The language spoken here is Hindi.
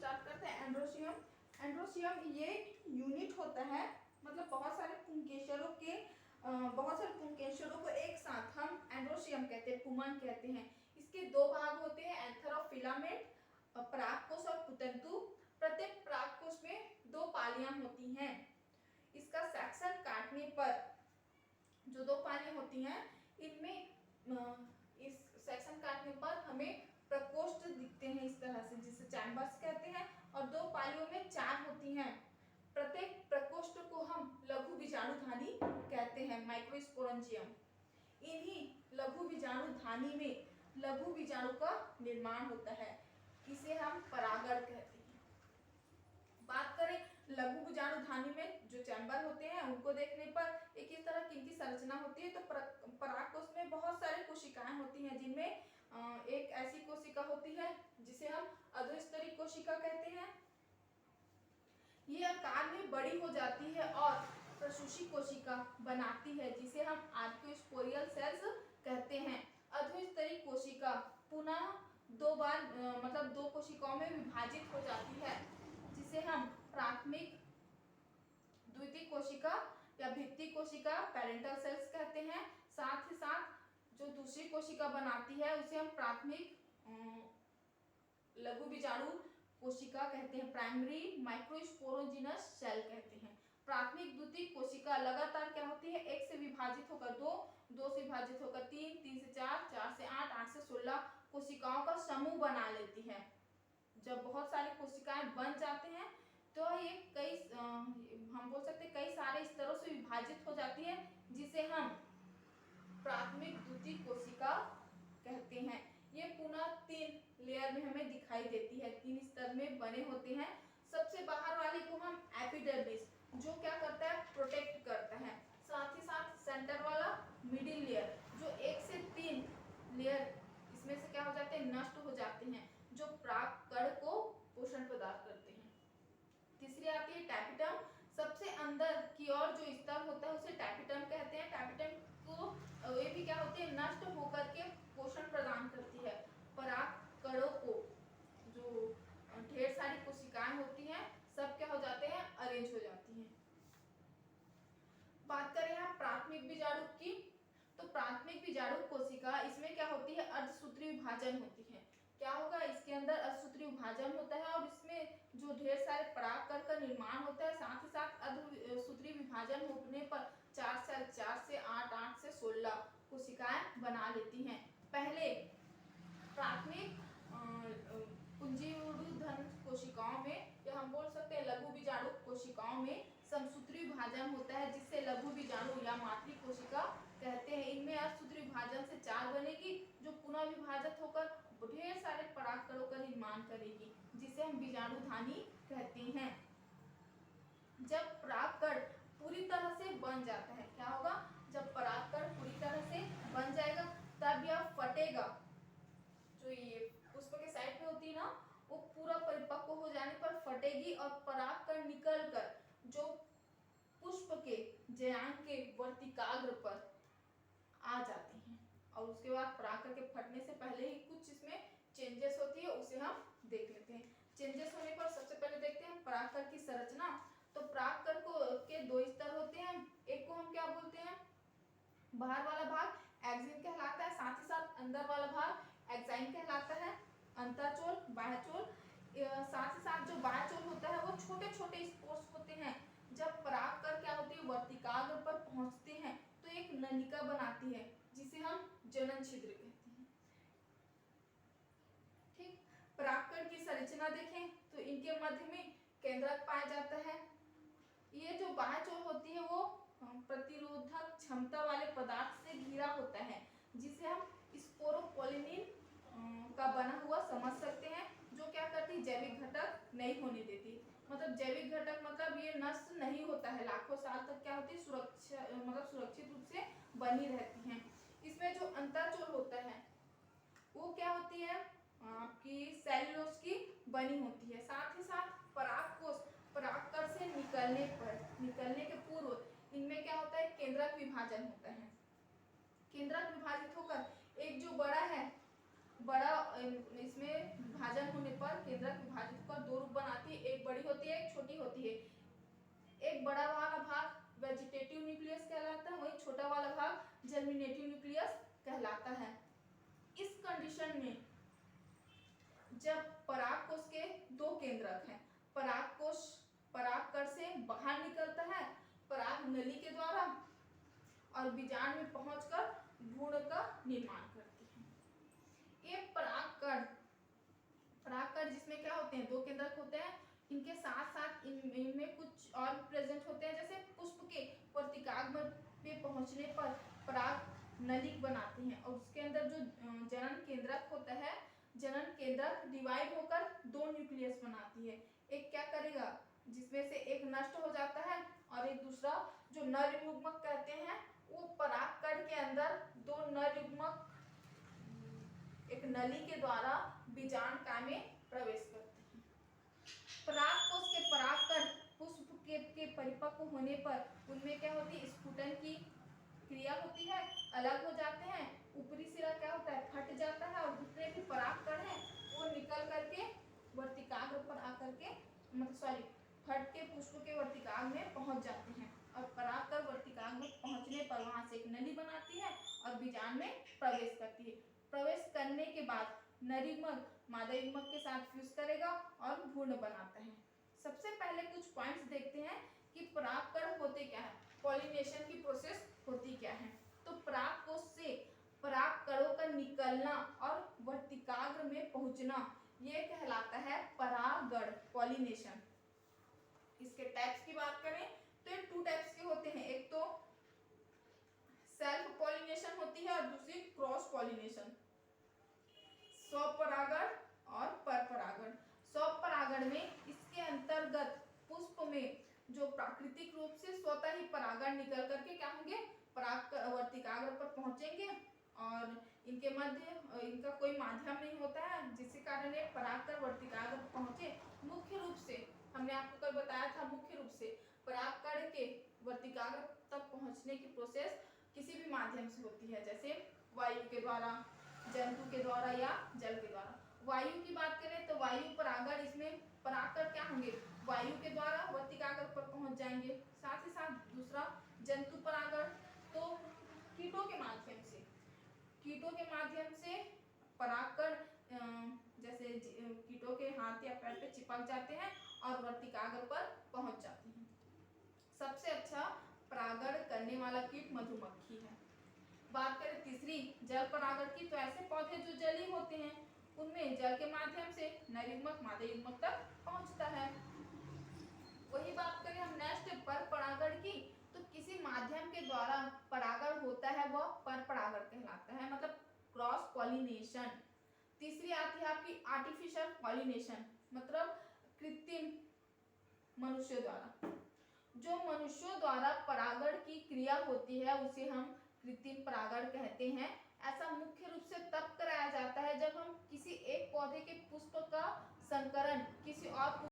स्टार्ट करते हैं एंड्रोसियम। एंड्रोसियम ये यूनिट होता है, मतलब बहुत सारे पुंकेसरों को एक साथ हम एंड्रोसियम कहते हैं, पुमन कहते हैं। इसके दो भाग होते हैं, एंथर और फिलामेंट, परागकोश और पुतंतु। प्रत्येक परागकोश में दो पालियां होती हैं। इसका सेक्शन काटने पर जो दो पालियां होती हैं, इनमें इस सेक्शन काटने पर हमें प्रकोष्ठ दिखते हैं इस तरह से, जिसे चैम्बर्स कहते हैं, और दो पालियों में चार होती हैं। प्रत्येक प्रकोष्ठ को हम लघु बीजाणुधानी कहते हैं, माइक्रोस्पोरेंजियम। इन्हीं लघु बीजाणुधानी में लघु बीजाणु का निर्माण होता है, इसे हम परागण कहते हैं। बात करें लघु बीजाणुधानी में जो चैम्बर होते हैं उनको देखने पर एक इस तरह की इनकी संरचना होती है। तो परागकोश में बहुत सारे कोशिकाएं होती हैं, जिनमें एक ऐसी कोशिका होती है जिसे हम अधोस्तरी कोशिका कहते हैं। ये आकार में बड़ी हो जाती है और प्रसूषी कोशिका बनाती है, जिसे हम आर्कियोस्पोरियल सेल्स कहते हैं। अधोस्तरी कोशिका पुनः दो बार मतलब दो कोशिकाओं में विभाजित हो जाती है, जिसे हम प्राथमिक द्वितीय कोशिका या भित्ति कोशिका पैरेंटल सेल्स कहते हैं। साथ ही साथ जो दूसरी कोशिका बनाती है उसे हम प्राथमिक लघु बीजाणु कोशिका कहते हैं, प्राइमरी माइक्रोस्पोरोजिनस सेल कहते हैं। प्राथमिक द्वितीय कोशिका लगातार क्या होती है, एक से विभाजित होकर दो, दो से विभाजित होकर तीन, तीन से चार, चार से आठ, आठ से 16 कोशिकाओं का समूह बना लेती है। जब बहुत सारी कोशिकाएं बन जाते हैं तो ये कई हम बोल सकते हैं कई सारे स्तरों से विभाजित हो जाती है, जिसे हम प्राथमिक द्वितीय कोशिका कहते हैं। ये पुनः 3 लेयर में हमें दिखाई देती है, 3 स्तर में बने होते हैं। सबसे बाहर वाले को हम एपिडर्मिस, जो क्या करता है, प्रोटेक्ट करता है। साथ ही साथ सेंटर वाला मिडिल लेयर, जो 1 से 3 लेयर इसमें से क्या हो जाते हैं, नष्ट हो जाते हैं, जो परागकण को पोषण प्रदान करते हैं। तीसरी आती है टैपिटम। सबसे अंदर की ओर जो स्तर होता है उसे टैपिटम कहते हैं। टैपिटम को ये भी क्या होती है, नष्ट होकर के पोषण प्रदान करती है। परागकणों को जो ढेर सारी कोशिकाएं होती हैं सब क्या हो जाते हैं, अरेंज हो जाती हैं। बात करें यहाँ प्राथमिक बीजाणु की, तो प्राथमिक बीजाणु कोशिका इसमें क्या होती है, अर्धसूत्री विभाजन होती है। क्या होगा, इसके अंदर अर्धसूत्री विभाजन होता है और इसमें जो ढेर सारे परागकण का निर्माण होता है। साथ ही साथ अर्धसूत्री विभाजन होने पर 4 सेल, 4 से 8, 8 से 16 कोशिकाएं बना लेती हैं। पहले प्राथमिक पुंजीयुडुधन कोशिकाओं में, या हम बोल सकते हैं लघु बीजाणु कोशिकाओं में समसूत्री विभाजन होता है, जिससे लघु बीजाणु या मातृ कोशिका कहते हैं। इनमें अर्धसूत्री विभाजन से 4 बनेगी, जो पुनः विभाजित होकर ढेर सारे परागकणों का निर्माण करेगी, जिसे हम बीजाणुधानी कहते हैं। जब परागकण पूरी तरह से बन जाता है, क्या होगा, जब परागकण पूरी तरह से बन जाएगा तब यह फटेगा। जो ये पुष्प के साइड पे होती है ना, वो पूरा परिपक्व हो जाने पर फटेगी और परागकण निकलकर जो पुष्प के जयांग के वर्तिकाग्र पर आ जाती हैं। और उसके बाद परागकण के फटने से पहले ही कुछ इसमें चेंजेस होती है, उसे हम देख लेते हैं। चेंजेस होने पर सबसे पहले देखते हैं परागकण की संरचना। तो परागकण के 2 स्तर होते हैं। एक को हम क्या बोलते हैं, बाहर वाला भाग एक्सिन कहलाता है, साथ ही साथ अंदर वाला भाग एक्साइन कहलाता है, अंतःचोल, बाह्यचोल। साथ ही साथ जो बाह्यचोल होता है वो छोटे छोटे स्पोर्स होते हैं। जब परागकण क्या होती है, वर्तिकाग्र पर पहुंचते हैं तो एक नलिका बनाती है, जिसे हम जनन छिद्र कहते हैं। ठीक, परागकण की संरचना देखें तो इनके मध्य में केंद्रक पाया जाता है। ये जो बाह्यचोल होती है वो प्रतिरोधक क्षमता वाले पदार्थ से घिरा होता है, जिसे हम स्पोरोपोलिनिन का बना हुआ समझ सकते हैं, जो क्या करती है, जैविक घटक नहीं होने देती। मतलब जैविक घटक मतलब ये नष्ट नहीं होता है, लाखों साल तक क्या होती है, सुरक्षित रूप से बनी रहती हैं। इसमें जो अंतःचोल होता है वो क्या होती है, आपकी सेल्यूलोज की बनी होती है। साथ ही साथ परागकोश परागकण से निकलने के पूर्व इनमें क्या होता है, केंद्रक विभाजन होता है। केंद्रक विभाजित होकर एक जो बड़ा इसमें विभाजन होने पर केंद्रक विभाजित होकर 2 रूप होती है। एक बड़ा वाला भाग वेजिटेटिव न्यूक्लियस कहलाता है, वही छोटा वाला भाग जर्मिनेटिव न्यूक्लियस कहलाता है। इस कंडीशन में जब परागकोश के दो केंद्रक हैं, परागकोश परागकण से बाहर निकलता है पराग नली के द्वारा और बीजांड में पहुंचकर भ्रूण का निर्माण करती है। ये परागकण जिसमें क्या होते हैं, दो केंद्रक होते हैं, इनके साथ साथ इनमें कुछ और प्रेजेंट होते हैं, जैसे पुष्प के वर्तिकाग्र पे पहुंचने पर पराग नलिक बनाते हैं और उसके अंदर जो जनन केंद्रक होता है, जनन केंद्रक डिवाइड होकर दो न्यूक्लियस बनाती है। एक क्या करेगा, जिसमें से एक नष्ट हो जाता है और एक दूसरा जो नर युग्मक कहते हैं, वो परागकण के अंदर दो नर युग्मक एक नली के द्वारा बीजांड में प्रवेश करते हैं। परागकोश के परागकण पुष्प के परिपक्व होने पर उनमें क्या होती है, स्फुटन की क्रिया होती है, अलग हो जाते हैं, ऊपरी सिरा क्या होता है, फट जाता है और जितने भी परागकण हैं वो निकल करके वर्तिकाग्र पर आकर के फट के पुष्प के वर्तिकाग्र में पहुंच जाते हैं और परागकण वर्तिकाग्र में पहुंचने पर वहां से एक नली बनाती है और बीजांड में प्रवेश करती है। प्रवेश करने के बाद नर युग्मक मादा युग्मक के साथ फ्यूज करेगा और भ्रूण बनाता है। सबसे पहले कुछ पॉइंट्स देखते हैं कि परागकण होते क्या है, पॉलिनेशन की प्रोसेस होती क्या है। तो परागकोश से परागकणों का निकलना और वर्तिकाग्र में पहुंचना, ये कहलाता है परागण, पॉलिनेशन। इसके टाइप्स की बात करें तो ये टू टाइप्स के होते हैं, एक तो सेल्फ पॉलिनेशन होती है और दूसरी क्रॉस पॉलिनेशन, स्वपरागण और परपरागण। स्वपरागण में इसके अंतर्गत पुष्प में जो प्राकृतिक रूप से स्वतः ही परागण निकल करके क्या होंगे, पराग वर्तिकाग्र पर पहुंचेंगे और इनके मध्य इनका कोई माध्यम नहीं होता है, जिसके कारण ये परागकण वर्तिकाग्र पर पहुंचे। मुख्य रूप से हमने आपको कल बताया था, मुख्य रूप से परागकण के वर्तिकाग्र तक पहुंचने की प्रोसेस किसी भी माध्यम से होती है, जैसे वायु के द्वारा, जंतु के द्वारा या जल के द्वारा। वायु की बात करें तो वायु परागण, इसमें परागकण क्या होंगे, वायु के द्वारा वर्तिकाग्र पर पहुंच जाएंगे। साथ ही साथ दूसरा जंतु परागण, तो कीटों के माध्यम से, कीटों के माध्यम से परागकण जैसे कीटों के हाथ या पैर पे चिपक जाते हैं और वर्तिकाग्र पर पहुंच जाते हैं। सबसे अच्छा परागण करने वाला कीट मधुमक्खी है। बात करें तीसरी जल परागण की, तो ऐसे पौधे जो जलीय होते हैं उनमें जल के माध्यम से नर युग्मक मादा युग्मक तक पहुंचता है। वही बात करें हम नेक्स्ट पर परागण की, तो किसी माध्यम के द्वारा परागण होता है वह परपरागण कहलाता है, मतलब क्रॉस पॉलिनेशन। तीसरी आती है आपकी आर्टिफिशियल पॉलिनेशन, मतलब कृत्रिम, मनुष्य द्वारा। जो मनुष्यों द्वारा परागण की क्रिया होती है उसे हम कृत्रिम परागण कहते हैं। ऐसा मुख्य रूप से तब कराया जाता है जब हम किसी एक पौधे के पुष्प का संकरण किसी और